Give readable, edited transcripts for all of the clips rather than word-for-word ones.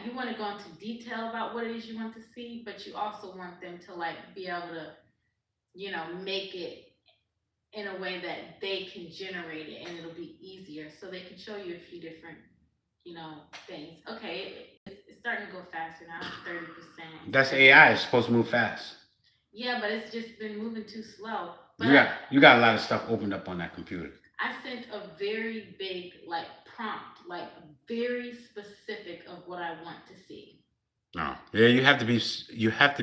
you want to go into detail about what it is you want to see, but you also want them to like be able to, make it in a way that they can generate it and it'll be easier. So they can show you a few different, things. Okay, it's starting to go faster now. It's 30%. That's AI. It's supposed to move fast. Yeah, but it's just been moving too slow. But You got a lot of stuff opened up on that computer. I sent a very big like prompt, like very specific of what I want to see. No, yeah, you have to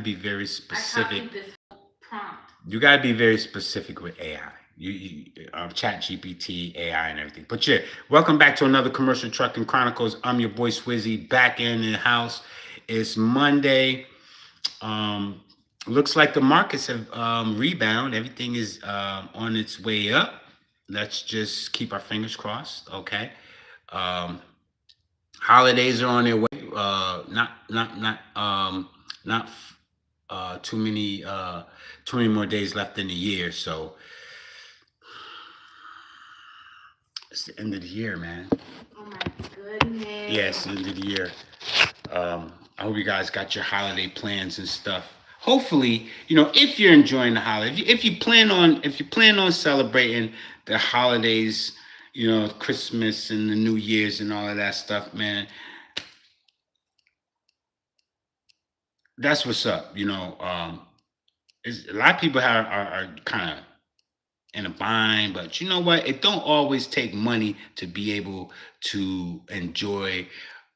be very I specific. copied this whole prompt. You got to be very specific with AI. Chat GPT, AI, and everything. But yeah, welcome back to another commercial trucking chronicles. I'm your boy Swizzy, back in the house. It's Monday. Um, Looks like the markets have rebound. Everything is on its way up. Let's just keep our fingers crossed. Okay. Um, Holidays are on their way. Not too many more days left in the year. So it's the end of the year, man. Oh my goodness. Yes, end of the year. I hope you guys got your holiday plans and stuff. Hopefully, if you're enjoying the holiday, if you plan on celebrating the holidays, Christmas and the New Year's and all of that stuff, man, that's what's up. A lot of people are kind of in a bind, but you know what? It don't always take money to be able to enjoy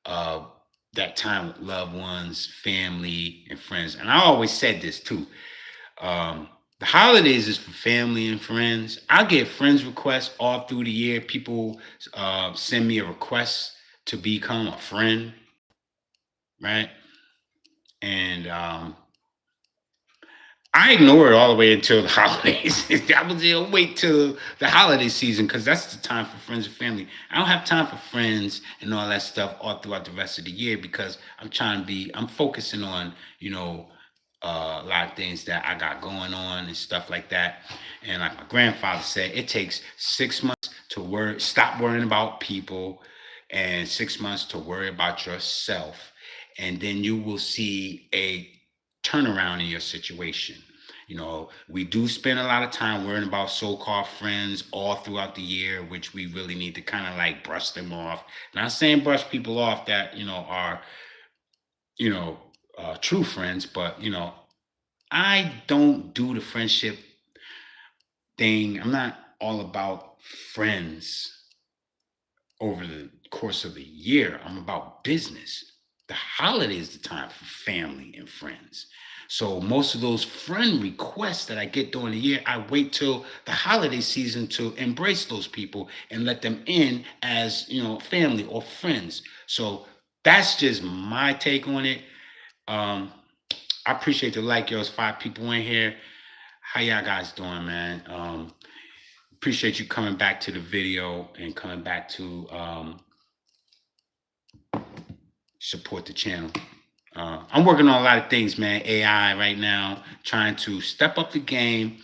uh, that time with loved ones, family, and friends. And I always said this too. The holidays is for family and friends. I get friends requests all through the year. People send me a request to become a friend, right? And I ignore it all the way until the holidays. I was wait till the holiday season because that's the time for friends and family. I don't have time for friends and all that stuff all throughout the rest of the year because I'm focusing on, a lot of things that I got going on and stuff like that. And like my grandfather said, it takes 6 months to stop worrying about people and 6 months to worry about yourself. And then you will see a turnaround in your situation. We do spend a lot of time worrying about so-called friends all throughout the year, which we really need to kind of like brush them off. Not saying brush people off that are you know true friends, but I don't do the friendship thing. I'm not all about friends over the course of the year. I'm about business. The holiday is the time for family and friends. So most of those friend requests that I get during the year, I wait till the holiday season to embrace those people and let them in as, family or friends. So that's just my take on it. Um, I appreciate the like, yours 5 people in here. How y'all guys doing, man? Appreciate you coming back to the video and coming back to support the channel. I'm working on a lot of things, man. AI right now, trying to step up the game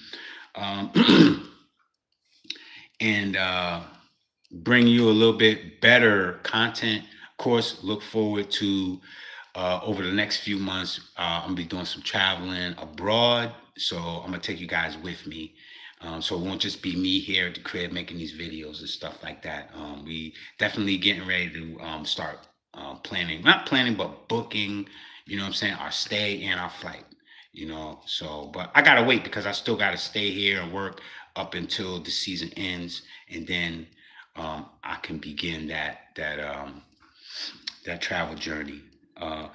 um, and bring you a little bit better content. Of course, look forward to over the next few months. I'm gonna be doing some traveling abroad, so I'm gonna take you guys with me. So it won't just be me here at the crib making these videos and stuff like that. We definitely getting ready to start planning, not planning, but booking. You know what I'm saying? Our stay and our flight. So but I gotta wait because I still gotta stay here and work up until the season ends, and then I can begin that travel journey. Uh,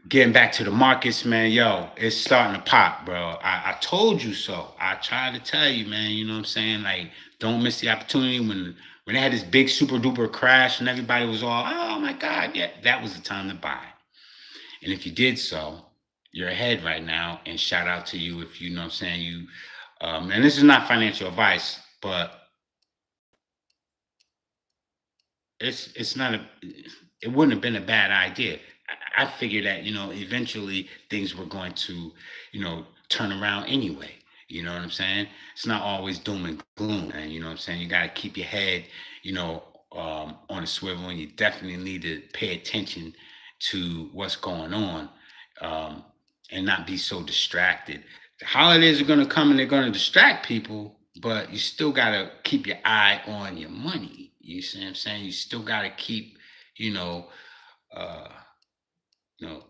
Getting back to the markets, man, yo, it's starting to pop, bro. I told you so. I tried to tell you, man. You know what I'm saying? Like, don't miss the opportunity when they had this big super duper crash and everybody was all, oh my God, yeah, that was the time to buy. And if you did so, you're ahead right now. And shout out to you if you know what I'm saying. And this is not financial advice, but it's not a it wouldn't have been a bad idea. I figured that eventually things were going to turn around anyway. You know what I'm saying? It's not always doom and gloom, and you know what I'm saying. You got to keep your head, on a swivel, and you definitely need to pay attention to what's going on, um, and not be so distracted. The holidays are going to come and they're going to distract people, but you still got to keep your eye on your money. You see what I'm saying? You still got to keep, you know, uh, you know,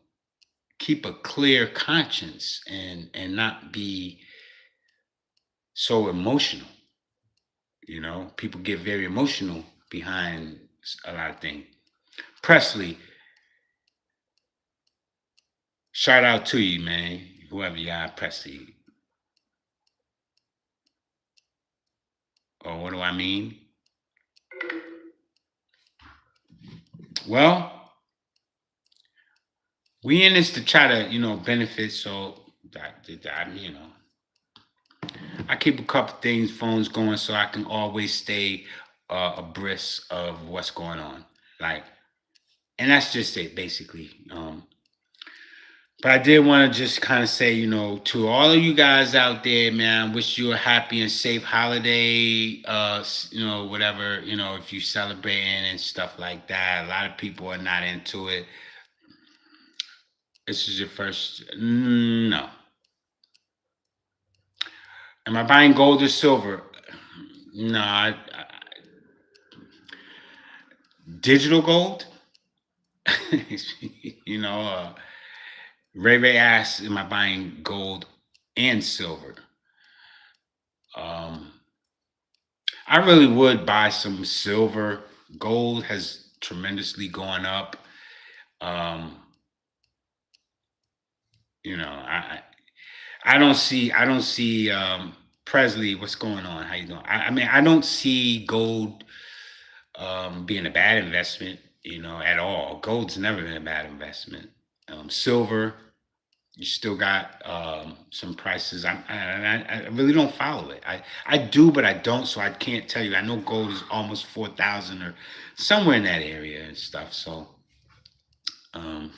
keep a clear conscience and not be so emotional. People get very emotional behind a lot of things. Presley, shout out to you, man. Whoever you are, Presley. Or what do I mean? Well, we in this to try to, benefit. So I keep a couple things, phones going, so I can always stay abreast of what's going on. Like, and that's just it, basically. But I did want to just kind of say, to all of you guys out there, man, wish you a happy and safe holiday. Whatever, if you celebrating and stuff like that. A lot of people are not into it. This is your first. No. Am I buying gold or silver? No. Digital gold. you know, uh, Ray Ray asks, "Am I buying gold and silver?" Um, I really would buy some silver. Gold has tremendously gone up. Um, I don't see Presley. What's going on? How you doing? I mean, I don't see gold being a bad investment. At all. Gold's never been a bad investment. Silver, you still got some prices. I really don't follow it. I do, but I don't, so I can't tell you. I know gold is almost 4,000 or somewhere in that area and stuff. So um,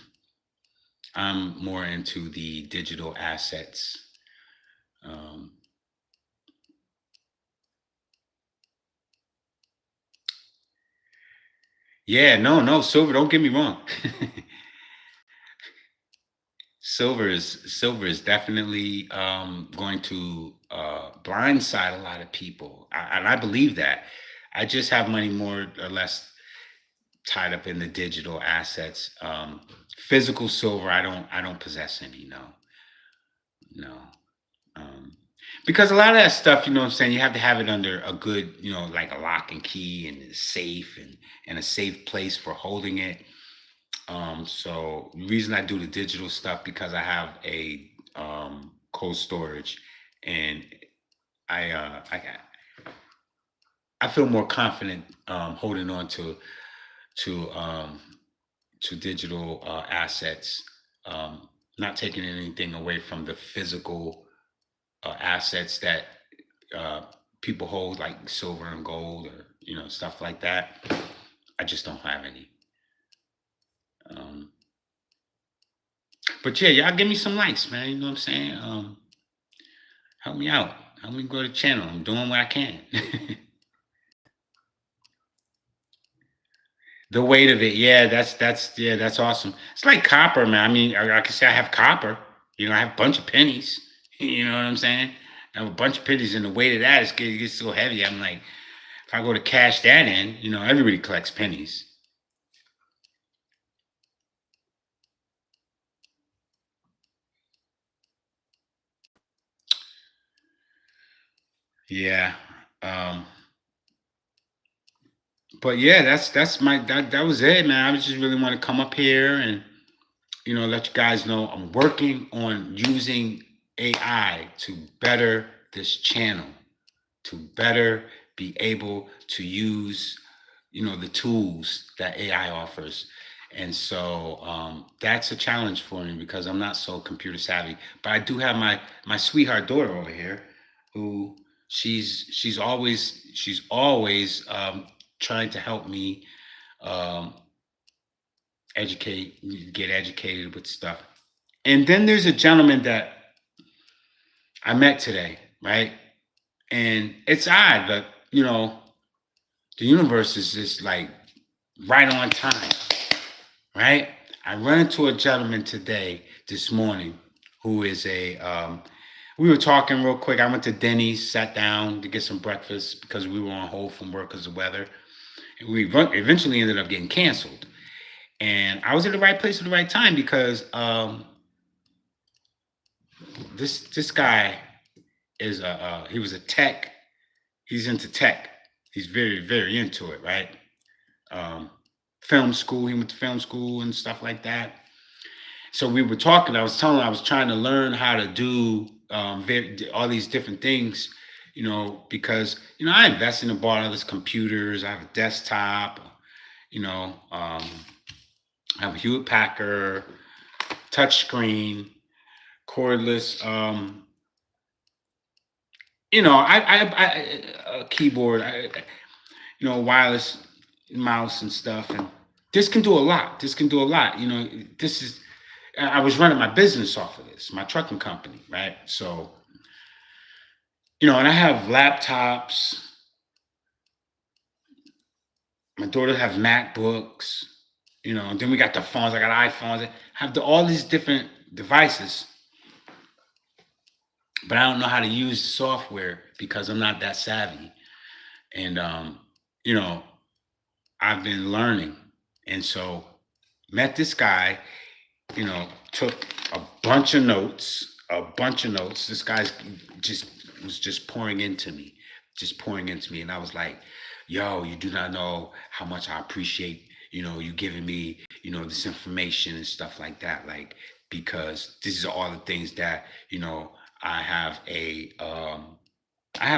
I'm more into the digital assets. Um, yeah, no, no, silver. Don't get me wrong. Silver is definitely going to blindside a lot of people, and I believe that. I just have money more or less tied up in the digital assets. Physical silver, I don't possess any. No, no. Um, because a lot of that stuff, what I'm saying, you have to have it under a good, like a lock and key and a safe and a safe place for holding it. So the reason I do the digital stuff because I have a cold storage, and I feel more confident holding on to um, to digital assets, not taking anything away from the physical assets that uh, people hold, like silver and gold or stuff like that. I just don't have any. Um, but yeah, y'all give me some likes, man. You know what I'm saying? Help me out. Help me grow the channel. I'm doing what I can. The weight of it, yeah, that's awesome. It's like copper, man. I mean, I can say I have copper. I have a bunch of pennies. You know what I'm saying? I have a bunch of pennies, and the weight of that it gets so heavy. I'm like, if I go to cash that in, everybody collects pennies. Yeah. Um, but yeah, that was it, man. I was just really want to come up here and let you guys know I'm working on using AI to better this channel, to better be able to use, the tools that AI offers. And so that's a challenge for me because I'm not so computer savvy. But I do have my sweetheart daughter over here, who she's always trying to help me um, get educated with stuff. And then there's a gentleman that I met today, right? And it's odd, but the universe is just like right on time, right? I run into a gentleman today, this morning, who is a. We were talking real quick. I went to Denny's, sat down to get some breakfast because we were on hold from work because of the weather. And eventually ended up getting canceled. And I was at the right place at the right time because this guy is he was a tech. He's into tech. He's very into it, right? Um, Film school. He went to film school and stuff like that. So we were talking. I was telling him I was trying to learn how to do all these different things, because I invested and bought all these computers. I have a desktop, you know, um, I have a Hewlett Packard touchscreen, cordless, a keyboard, wireless mouse and stuff, and this can do a lot. This can do a lot. This is I was running my business off of this, my trucking company, right? So, and I have laptops. My daughter have MacBooks. And then we got the phones. I got iPhones. I have all these different devices, but I don't know how to use software because I'm not that savvy. And you know, I've been learning, and so met this guy. Took a bunch of notes, This guy's just was just pouring into me, and I was like, "Yo, you do not know how much I appreciate you giving me this information and stuff like that, like because these are all the things that I have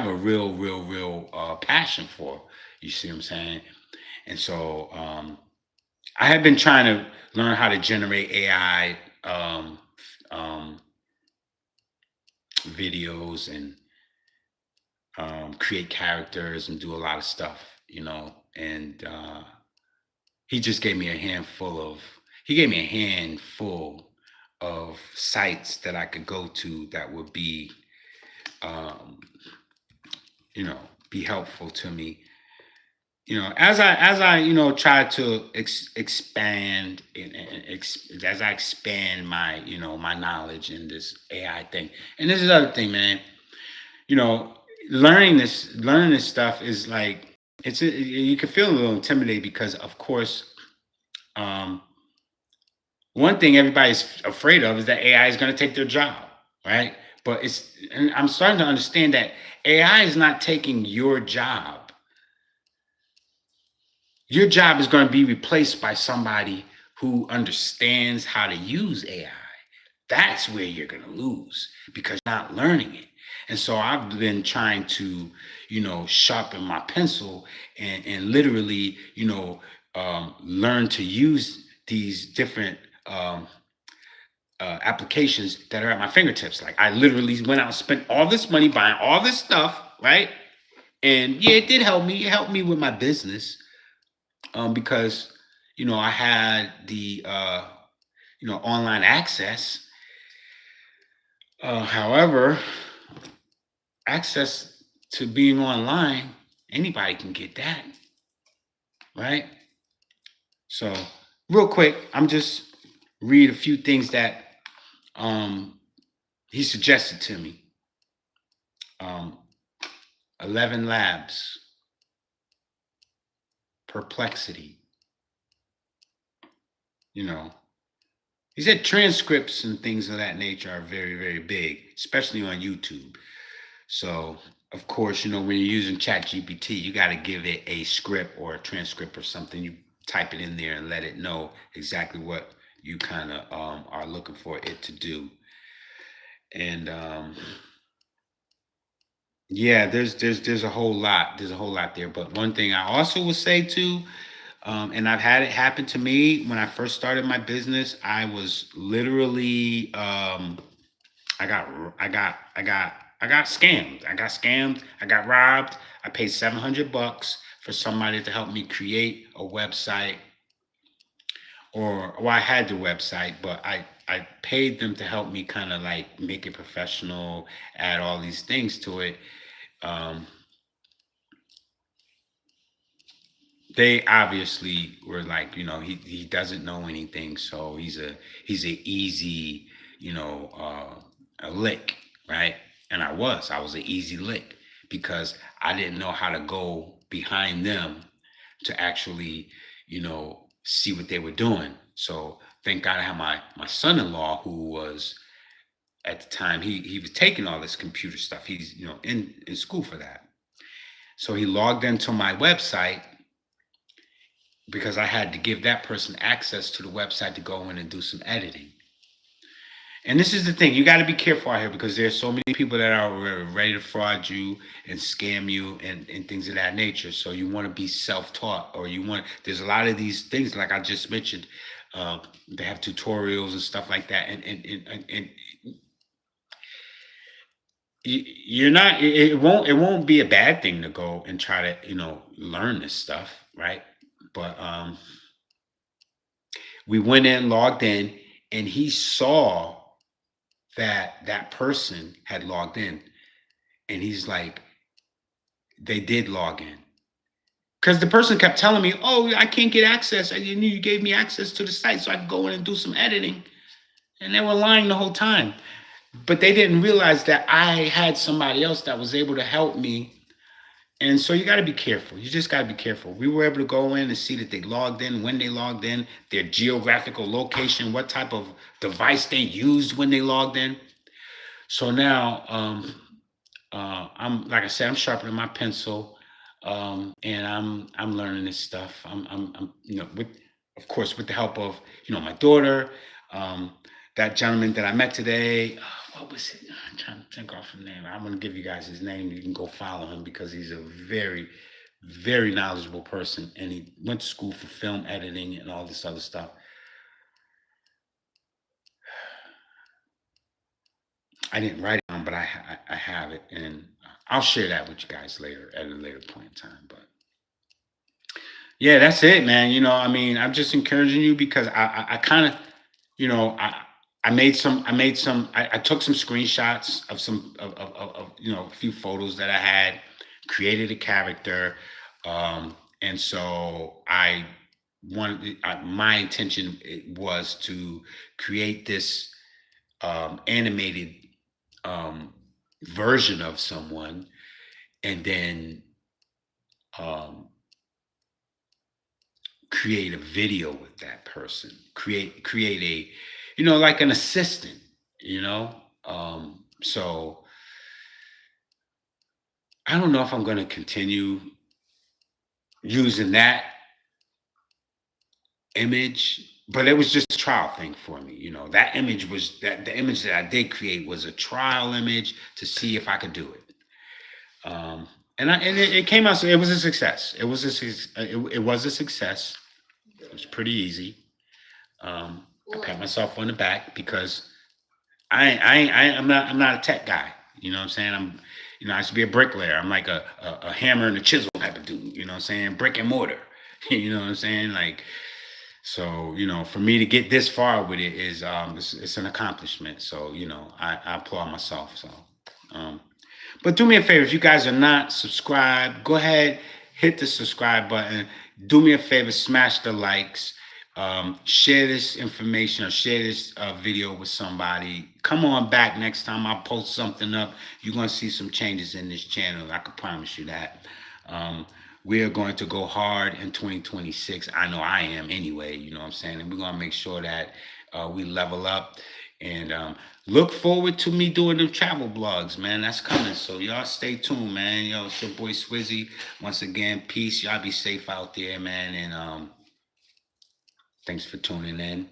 a real passion for. You see what I'm saying? And so I have been trying to learn how to generate AI um, videos and create characters and do a lot of stuff, And he just gave me a handful of. He gave me a handful of sites that I could go to that would um, be helpful to me. As I try to expand as I expand my my knowledge in this AI thing. And this is the other thing, man. You know, learning this stuff is like you can feel a little intimidated because, of course, um, one thing everybody's afraid of is that AI is going to take their job, right? And I'm starting to understand that AI is not taking your job. Your job is going to be replaced by somebody who understands how to use AI. That's where you're going to lose because you're not learning it. And so I've been trying to, sharpen my pencil and literally, learn to use these different applications that are at my fingertips. Like I literally went out and spent all this money buying all this stuff, right? And yeah, it did help me. It helped me with my business because I had the online access. However, access to being online, anybody can get that, right? So, real quick, I'm just read a few things that um, he suggested to me. Um, 11 labs, perplexity. You know, he said transcripts and things of that nature are very big, especially on YouTube. So, of course, when you're using ChatGPT, you got to give it a script or a transcript or something. You type it in there and let it know exactly what you kind of are looking for it to do. And yeah, there's a whole lot. There's a whole lot there. But one thing I also would say too, and I've had it happen to me when I first started my business. I was literally I got I got I got I got scammed. I got robbed. I paid $700 for somebody to help me create a website, or well, I had the website, but I paid them to help me kind of like make it professional, add all these things to it. Um, they obviously were like, he doesn't know anything, so he's a easy, a lick, right? And I was an easy lick because I didn't know how to go behind them to actually, see what they were doing. So thank God I had my son-in-law, who was at the time, he was taking all this computer stuff. He's in school for that. So he logged into my website because I had to give that person access to the website to go in and do some editing. And this is the thing, you got to be careful out here because there's so many people that are ready to fraud you and scam you and things of that nature. So you want to be self-taught, or there's a lot of these things like I just mentioned. They have tutorials and stuff like that, and you're not. It won't be a bad thing to go and try to learn this stuff, right? But we went in, logged in, and he saw that person had logged in, and he's like, they did log in. Because the person kept telling me, "Oh, I can't get access. I knew you gave me access to the site so I could go in and do some editing." And they were lying the whole time. But they didn't realize that I had somebody else that was able to help me. And so you got to be careful. You just got to be careful. We were able to go in and see that they logged in, when they logged in, their geographical location, what type of device they used when they logged in. So now, I'm, like I said, I'm sharpening my pencil, and I'm learning this stuff. I'm with, of course, with the help of my daughter, um, that gentleman that I met today. What was it? I'm trying to think off his name. I'm gonna give you guys his name. You can go follow him because he's a very, very knowledgeable person, and he went to school for film editing and all this other stuff. I didn't write it down, but I have it, and I'll share that with you guys later at a later point in time. But yeah, that's it, man. I mean, I'm just encouraging you because I kind of, you know, I I took some screenshots of a few photos that I had, created a character, and so my intention was to create this animated um, version of someone, and then um, create a video with that person. Create a, like an assistant. So I don't know if I'm going to continue using that image, but it was just a trial thing for me. That image was that the image that I did create was a trial image to see if I could do it. And it came out. So it was a success. It was a success. It was pretty easy. I pat myself on the back because I'm not a tech guy. You know what I'm saying? I used to be a bricklayer. I'm like a hammer and a chisel type of dude. You know what I'm saying? Brick and mortar. You know what I'm saying? Like, so, for me to get this far with it is, it's an accomplishment. So, I applaud myself. So, um, but do me a favor, if you guys are not subscribed, go ahead, hit the subscribe button. Do me a favor, smash the likes. Share this information or share this video with somebody. Come on back next time I post something up. You're going to see some changes in this channel. I can promise you that. Um, we are going to go hard in 2026. I know I am anyway, you know what I'm saying? And we're going to make sure that we level up. And look forward to me doing them travel blogs, man. That's coming. So y'all stay tuned, man. Yo, it's your boy Swizzy. Once again, peace. Y'all be safe out there, man. And thanks for tuning in.